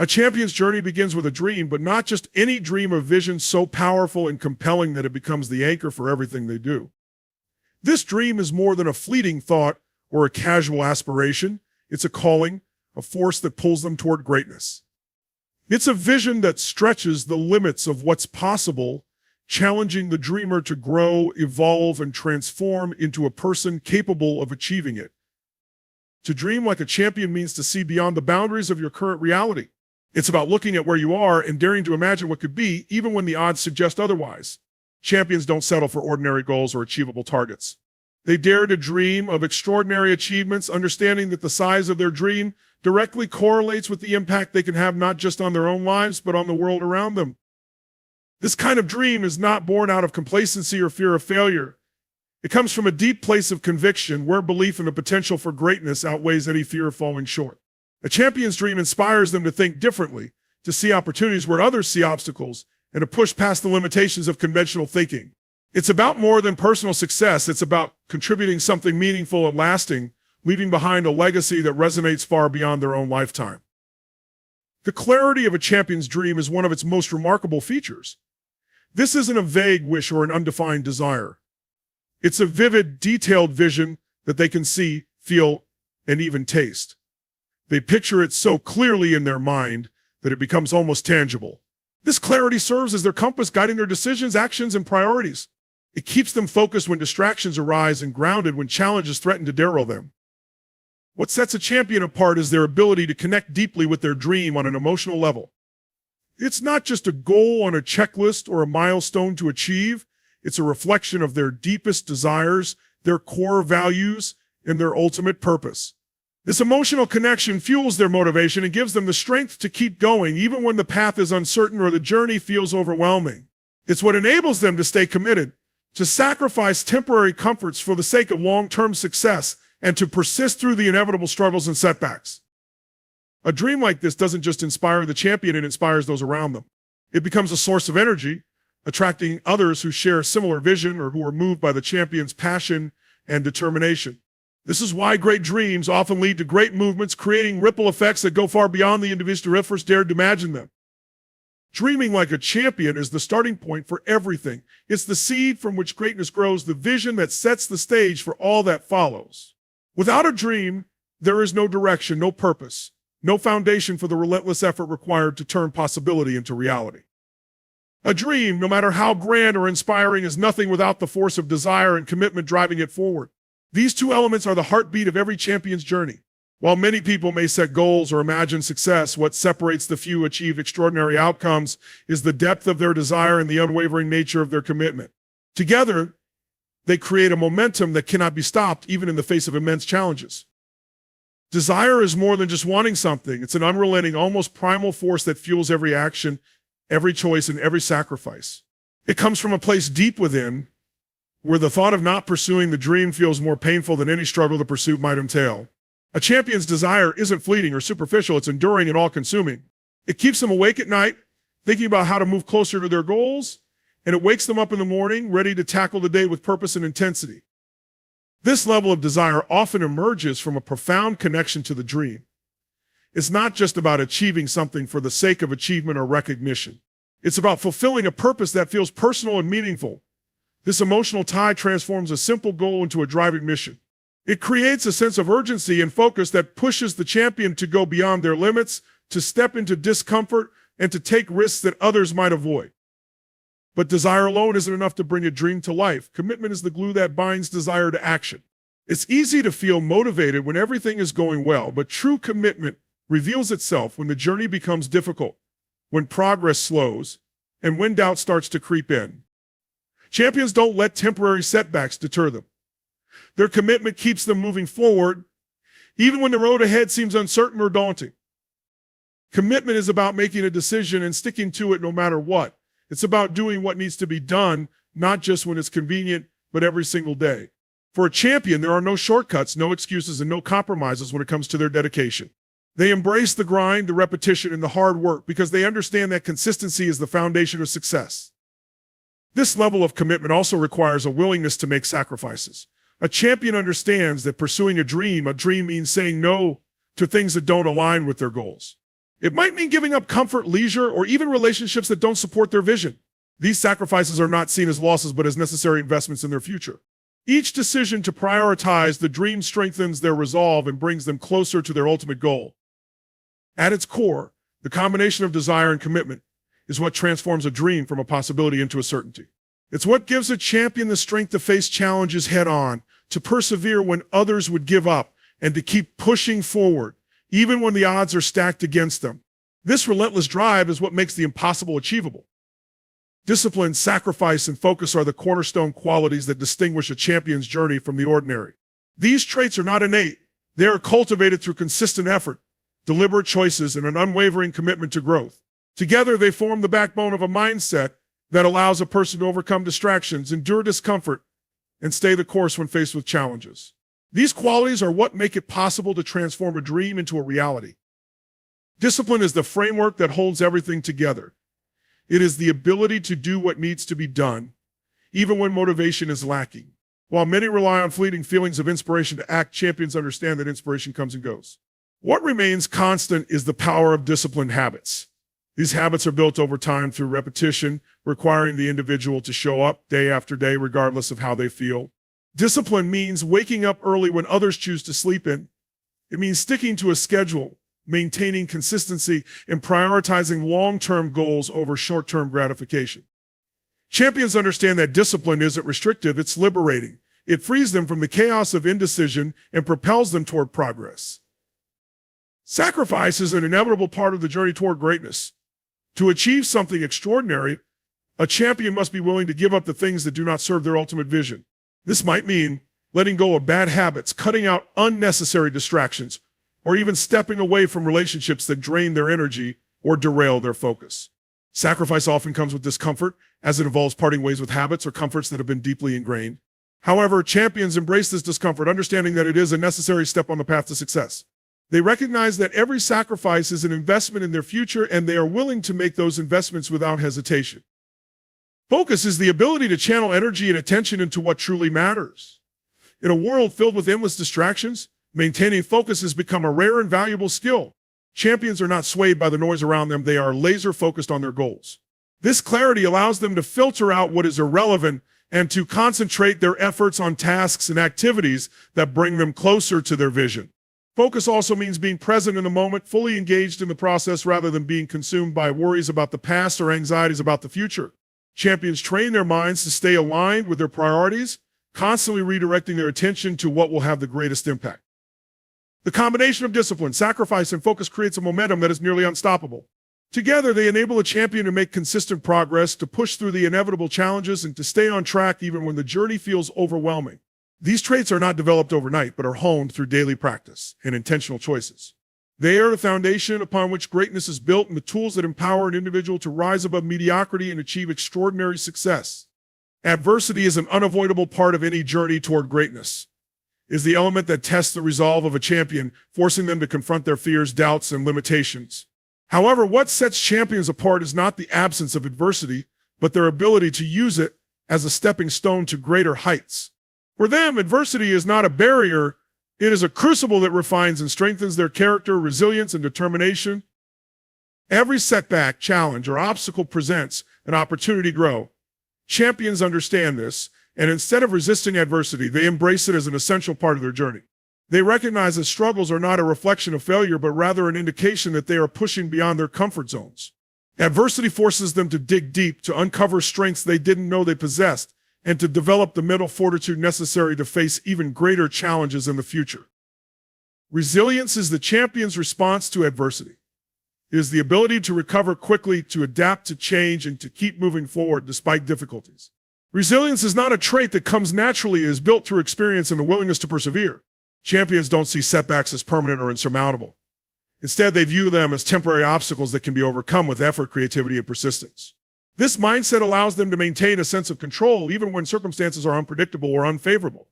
A champion's journey begins with a dream, but not just any dream or vision so powerful and compelling that it becomes the anchor for everything they do. This dream is more than a fleeting thought or a casual aspiration. It's a calling, a force that pulls them toward greatness. It's a vision that stretches the limits of what's possible, challenging the dreamer to grow, evolve, and transform into a person capable of achieving it. To dream like a champion means to see beyond the boundaries of your current reality. It's about looking at where you are and daring to imagine what could be, even when the odds suggest otherwise. Champions don't settle for ordinary goals or achievable targets. They dare to dream of extraordinary achievements, understanding that the size of their dream directly correlates with the impact they can have not just on their own lives, but on the world around them. This kind of dream is not born out of complacency or fear of failure. It comes from a deep place of conviction where belief in the potential for greatness outweighs any fear of falling short. A champion's dream inspires them to think differently, to see opportunities where others see obstacles, and to push past the limitations of conventional thinking. It's about more than personal success. It's about contributing something meaningful and lasting, leaving behind a legacy that resonates far beyond their own lifetime. The clarity of a champion's dream is one of its most remarkable features. This isn't a vague wish or an undefined desire. It's a vivid, detailed vision that they can see, feel, and even taste. They picture it so clearly in their mind that it becomes almost tangible. This clarity serves as their compass, guiding their decisions, actions, and priorities. It keeps them focused when distractions arise and grounded when challenges threaten to derail them. What sets a champion apart is their ability to connect deeply with their dream on an emotional level. It's not just a goal on a checklist or a milestone to achieve. It's a reflection of their deepest desires, their core values, and their ultimate purpose. This emotional connection fuels their motivation and gives them the strength to keep going even when the path is uncertain or the journey feels overwhelming. It's what enables them to stay committed, to sacrifice temporary comforts for the sake of long-term success, and to persist through the inevitable struggles and setbacks. A dream like this doesn't just inspire the champion, it inspires those around them. It becomes a source of energy, attracting others who share a similar vision or who are moved by the champion's passion and determination. This is why great dreams often lead to great movements, creating ripple effects that go far beyond the individual who first dared to imagine them. Dreaming like a champion is the starting point for everything. It's the seed from which greatness grows, the vision that sets the stage for all that follows. Without a dream, there is no direction, no purpose, no foundation for the relentless effort required to turn possibility into reality. A dream, no matter how grand or inspiring, is nothing without the force of desire and commitment driving it forward. These two elements are the heartbeat of every champion's journey. While many people may set goals or imagine success, what separates the few who achieve extraordinary outcomes is the depth of their desire and the unwavering nature of their commitment. Together, they create a momentum that cannot be stopped even in the face of immense challenges. Desire is more than just wanting something. It's an unrelenting, almost primal force that fuels every action, every choice, and every sacrifice. It comes from a place deep within, where the thought of not pursuing the dream feels more painful than any struggle the pursuit might entail. A champion's desire isn't fleeting or superficial, it's enduring and all-consuming. It keeps them awake at night, thinking about how to move closer to their goals, and it wakes them up in the morning, ready to tackle the day with purpose and intensity. This level of desire often emerges from a profound connection to the dream. It's not just about achieving something for the sake of achievement or recognition. It's about fulfilling a purpose that feels personal and meaningful. This emotional tie transforms a simple goal into a driving mission. It creates a sense of urgency and focus that pushes the champion to go beyond their limits, to step into discomfort, and to take risks that others might avoid. But desire alone isn't enough to bring a dream to life. Commitment is the glue that binds desire to action. It's easy to feel motivated when everything is going well, but true commitment reveals itself when the journey becomes difficult, when progress slows, and when doubt starts to creep in. Champions don't let temporary setbacks deter them. Their commitment keeps them moving forward, even when the road ahead seems uncertain or daunting. Commitment is about making a decision and sticking to it no matter what. It's about doing what needs to be done, not just when it's convenient, but every single day. For a champion, there are no shortcuts, no excuses, and no compromises when it comes to their dedication. They embrace the grind, the repetition, and the hard work because they understand that consistency is the foundation of success. This level of commitment also requires a willingness to make sacrifices. A champion understands that pursuing a dream means saying no to things that don't align with their goals. It might mean giving up comfort, leisure, or even relationships that don't support their vision. These sacrifices are not seen as losses, but as necessary investments in their future. Each decision to prioritize the dream strengthens their resolve and brings them closer to their ultimate goal. At its core, the combination of desire and commitment is what transforms a dream from a possibility into a certainty. It's what gives a champion the strength to face challenges head on, to persevere when others would give up, and to keep pushing forward, even when the odds are stacked against them. This relentless drive is what makes the impossible achievable. Discipline, sacrifice, and focus are the cornerstone qualities that distinguish a champion's journey from the ordinary. These traits are not innate. They are cultivated through consistent effort, deliberate choices, and an unwavering commitment to growth. Together, they form the backbone of a mindset that allows a person to overcome distractions, endure discomfort, and stay the course when faced with challenges. These qualities are what make it possible to transform a dream into a reality. Discipline is the framework that holds everything together. It is the ability to do what needs to be done, even when motivation is lacking. While many rely on fleeting feelings of inspiration to act, champions understand that inspiration comes and goes. What remains constant is the power of disciplined habits. These habits are built over time through repetition, requiring the individual to show up day after day, regardless of how they feel. Discipline means waking up early when others choose to sleep in. It means sticking to a schedule, maintaining consistency, and prioritizing long-term goals over short-term gratification. Champions understand that discipline isn't restrictive, it's liberating. It frees them from the chaos of indecision and propels them toward progress. Sacrifice is an inevitable part of the journey toward greatness. To achieve something extraordinary, a champion must be willing to give up the things that do not serve their ultimate vision. This might mean letting go of bad habits, cutting out unnecessary distractions, or even stepping away from relationships that drain their energy or derail their focus. Sacrifice often comes with discomfort, as it involves parting ways with habits or comforts that have been deeply ingrained. However, champions embrace this discomfort, understanding that it is a necessary step on the path to success. They recognize that every sacrifice is an investment in their future, and they are willing to make those investments without hesitation. Focus is the ability to channel energy and attention into what truly matters. In a world filled with endless distractions, maintaining focus has become a rare and valuable skill. Champions are not swayed by the noise around them. They are laser focused on their goals. This clarity allows them to filter out what is irrelevant and to concentrate their efforts on tasks and activities that bring them closer to their vision. Focus also means being present in the moment, fully engaged in the process rather than being consumed by worries about the past or anxieties about the future. Champions train their minds to stay aligned with their priorities, constantly redirecting their attention to what will have the greatest impact. The combination of discipline, sacrifice, and focus creates a momentum that is nearly unstoppable. Together, they enable a champion to make consistent progress, to push through the inevitable challenges, and to stay on track even when the journey feels overwhelming. These traits are not developed overnight, but are honed through daily practice and intentional choices. They are the foundation upon which greatness is built and the tools that empower an individual to rise above mediocrity and achieve extraordinary success. Adversity is an unavoidable part of any journey toward greatness. It is the element that tests the resolve of a champion, forcing them to confront their fears, doubts, and limitations. However, what sets champions apart is not the absence of adversity, but their ability to use it as a stepping stone to greater heights. For them, adversity is not a barrier. It is a crucible that refines and strengthens their character, resilience, and determination. Every setback, challenge, or obstacle presents an opportunity to grow. Champions understand this, and instead of resisting adversity, they embrace it as an essential part of their journey. They recognize that struggles are not a reflection of failure, but rather an indication that they are pushing beyond their comfort zones. Adversity forces them to dig deep, to uncover strengths they didn't know they possessed, and to develop the mental fortitude necessary to face even greater challenges in the future. Resilience is the champion's response to adversity. It is the ability to recover quickly, to adapt to change, and to keep moving forward despite difficulties. Resilience is not a trait that comes naturally. It is built through experience and the willingness to persevere. Champions don't see setbacks as permanent or insurmountable. Instead, they view them as temporary obstacles that can be overcome with effort, creativity, and persistence. This mindset allows them to maintain a sense of control even when circumstances are unpredictable or unfavorable.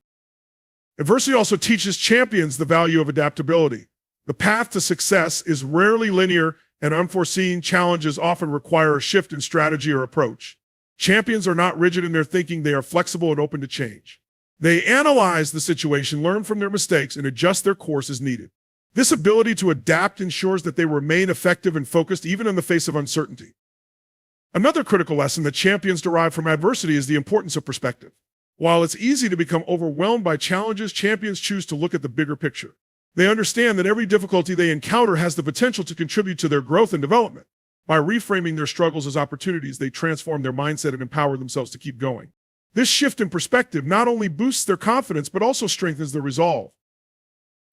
Adversity also teaches champions the value of adaptability. The path to success is rarely linear, and unforeseen challenges often require a shift in strategy or approach. Champions are not rigid in their thinking. They are flexible and open to change. They analyze the situation, learn from their mistakes, and adjust their course as needed. This ability to adapt ensures that they remain effective and focused even in the face of uncertainty. Another critical lesson that champions derive from adversity is the importance of perspective. While it's easy to become overwhelmed by challenges, champions choose to look at the bigger picture. They understand that every difficulty they encounter has the potential to contribute to their growth and development. By reframing their struggles as opportunities, they transform their mindset and empower themselves to keep going. This shift in perspective not only boosts their confidence, but also strengthens their resolve.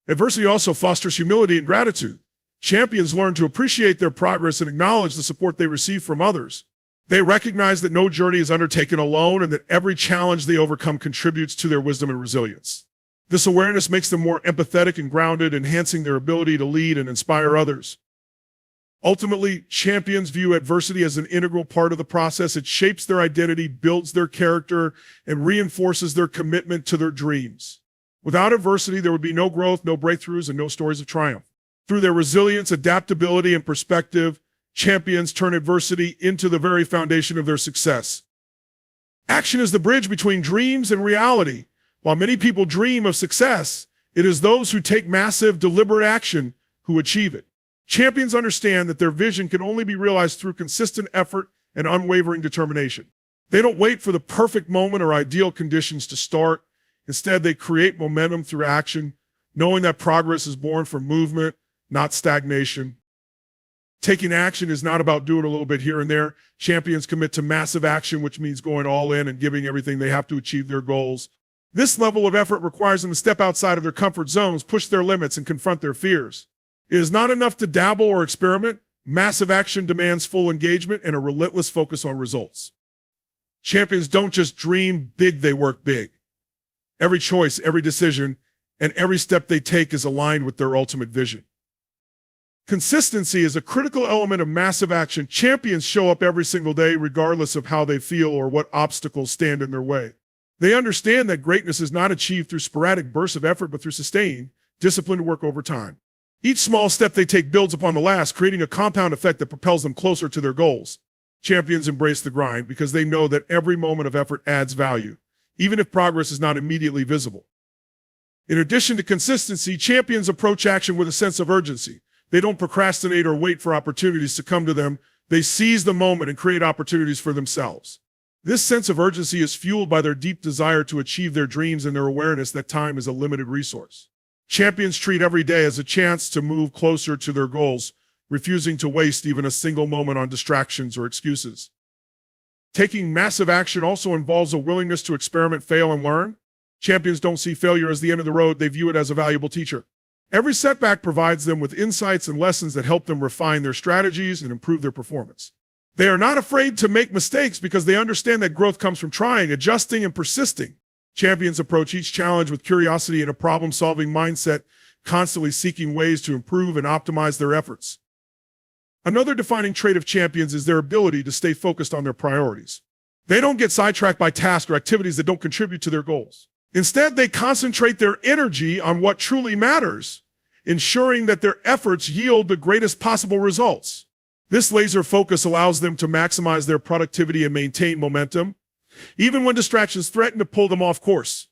Adversity also fosters humility and gratitude. Champions learn to appreciate their progress and acknowledge the support they receive from others. They recognize that no journey is undertaken alone and that every challenge they overcome contributes to their wisdom and resilience. This awareness makes them more empathetic and grounded, enhancing their ability to lead and inspire others. Ultimately, champions view adversity as an integral part of the process. It shapes their identity, builds their character, and reinforces their commitment to their dreams. Without adversity, there would be no growth, no breakthroughs, and no stories of triumph. Through their resilience, adaptability, and perspective, champions turn adversity into the very foundation of their success. Action is the bridge between dreams and reality. While many people dream of success, it is those who take massive, deliberate action who achieve it. Champions understand that their vision can only be realized through consistent effort and unwavering determination. They don't wait for the perfect moment or ideal conditions to start. Instead, they create momentum through action, knowing that progress is born from movement, not stagnation. Taking action is not about doing a little bit here and there. Champions commit to massive action, which means going all in and giving everything they have to achieve their goals. This level of effort requires them to step outside of their comfort zones, push their limits, and confront their fears. It is not enough to dabble or experiment. Massive action demands full engagement and a relentless focus on results. Champions don't just dream big, they work big. Every choice, every decision, and every step they take is aligned with their ultimate vision. Consistency is a critical element of massive action. Champions show up every single day, regardless of how they feel or what obstacles stand in their way. They understand that greatness is not achieved through sporadic bursts of effort, but through sustained, disciplined work over time. Each small step they take builds upon the last, creating a compound effect that propels them closer to their goals. Champions embrace the grind because they know that every moment of effort adds value, even if progress is not immediately visible. In addition to consistency, champions approach action with a sense of urgency. They don't procrastinate or wait for opportunities to come to them. They seize the moment and create opportunities for themselves. This sense of urgency is fueled by their deep desire to achieve their dreams and their awareness that time is a limited resource. Champions treat every day as a chance to move closer to their goals, refusing to waste even a single moment on distractions or excuses. Taking massive action also involves a willingness to experiment, fail, and learn. Champions don't see failure as the end of the road. They view it as a valuable teacher. Every setback provides them with insights and lessons that help them refine their strategies and improve their performance. They are not afraid to make mistakes because they understand that growth comes from trying, adjusting, and persisting. Champions approach each challenge with curiosity and a problem-solving mindset, constantly seeking ways to improve and optimize their efforts. Another defining trait of champions is their ability to stay focused on their priorities. They don't get sidetracked by tasks or activities that don't contribute to their goals. Instead, they concentrate their energy on what truly matters, ensuring that their efforts yield the greatest possible results. This laser focus allows them to maximize their productivity and maintain momentum, even when distractions threaten to pull them off course.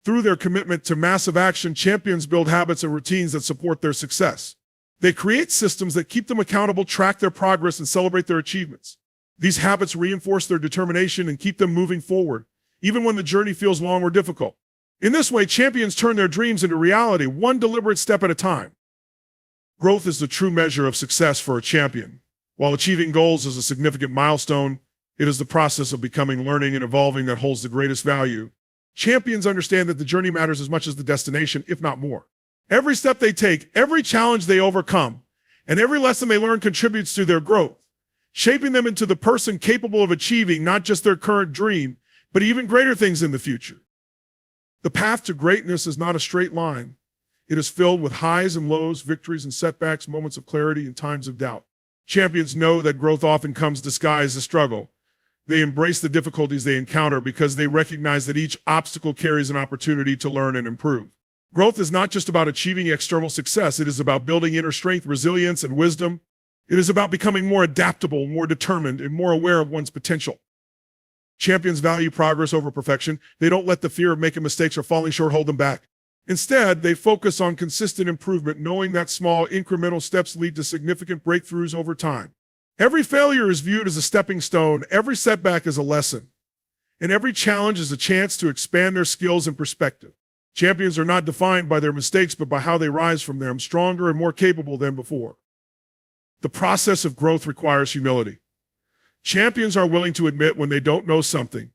Through their commitment to massive action, champions build habits and routines that support their success. They create systems that keep them accountable, track their progress, and celebrate their achievements. These habits reinforce their determination and keep them moving forward, even when the journey feels long or difficult. In this way, champions turn their dreams into reality, one deliberate step at a time. Growth is the true measure of success for a champion. While achieving goals is a significant milestone, it is the process of becoming, learning, and evolving that holds the greatest value. Champions understand that the journey matters as much as the destination, if not more. Every step they take, every challenge they overcome, and every lesson they learn contributes to their growth, shaping them into the person capable of achieving not just their current dream, but even greater things in the future. The path to greatness is not a straight line. It is filled with highs and lows, victories and setbacks, moments of clarity and times of doubt. Champions know that growth often comes disguised as struggle. They embrace the difficulties they encounter because they recognize that each obstacle carries an opportunity to learn and improve. Growth is not just about achieving external success. It is about building inner strength, resilience, and wisdom. It is about becoming more adaptable, more determined, and more aware of one's potential. Champions value progress over perfection. They don't let the fear of making mistakes or falling short hold them back. Instead, they focus on consistent improvement, knowing that small incremental steps lead to significant breakthroughs over time. Every failure is viewed as a stepping stone, every setback is a lesson, and every challenge is a chance to expand their skills and perspective. Champions are not defined by their mistakes, but by how they rise from them, stronger and more capable than before. The process of growth requires humility. Champions are willing to admit when they don't know something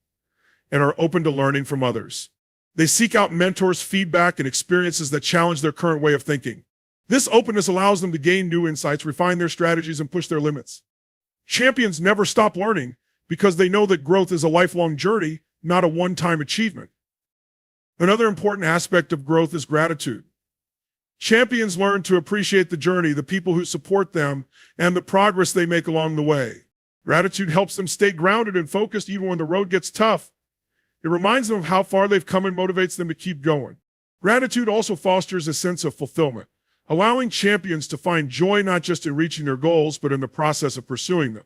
and are open to learning from others. They seek out mentors, feedback, and experiences that challenge their current way of thinking. This openness allows them to gain new insights, refine their strategies, and push their limits. Champions never stop learning because they know that growth is a lifelong journey, not a one-time achievement. Another important aspect of growth is gratitude. Champions learn to appreciate the journey, the people who support them, and the progress they make along the way. Gratitude helps them stay grounded and focused even when the road gets tough. It reminds them of how far they've come and motivates them to keep going. Gratitude also fosters a sense of fulfillment, allowing champions to find joy not just in reaching their goals, but in the process of pursuing them.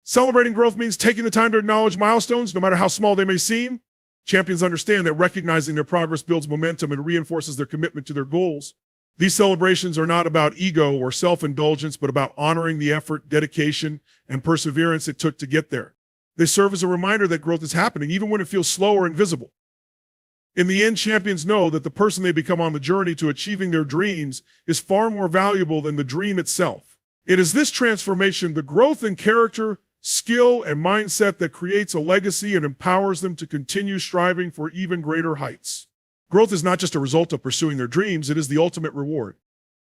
Celebrating growth means taking the time to acknowledge milestones, no matter how small they may seem. Champions understand that recognizing their progress builds momentum and reinforces their commitment to their goals. These celebrations are not about ego or self-indulgence, but about honoring the effort, dedication, and perseverance it took to get there. They serve as a reminder that growth is happening, even when it feels slow or invisible. In the end, champions know that the person they become on the journey to achieving their dreams is far more valuable than the dream itself. It is this transformation, the growth in character, skill, and mindset that creates a legacy and empowers them to continue striving for even greater heights. Growth is not just a result of pursuing their dreams, it is the ultimate reward.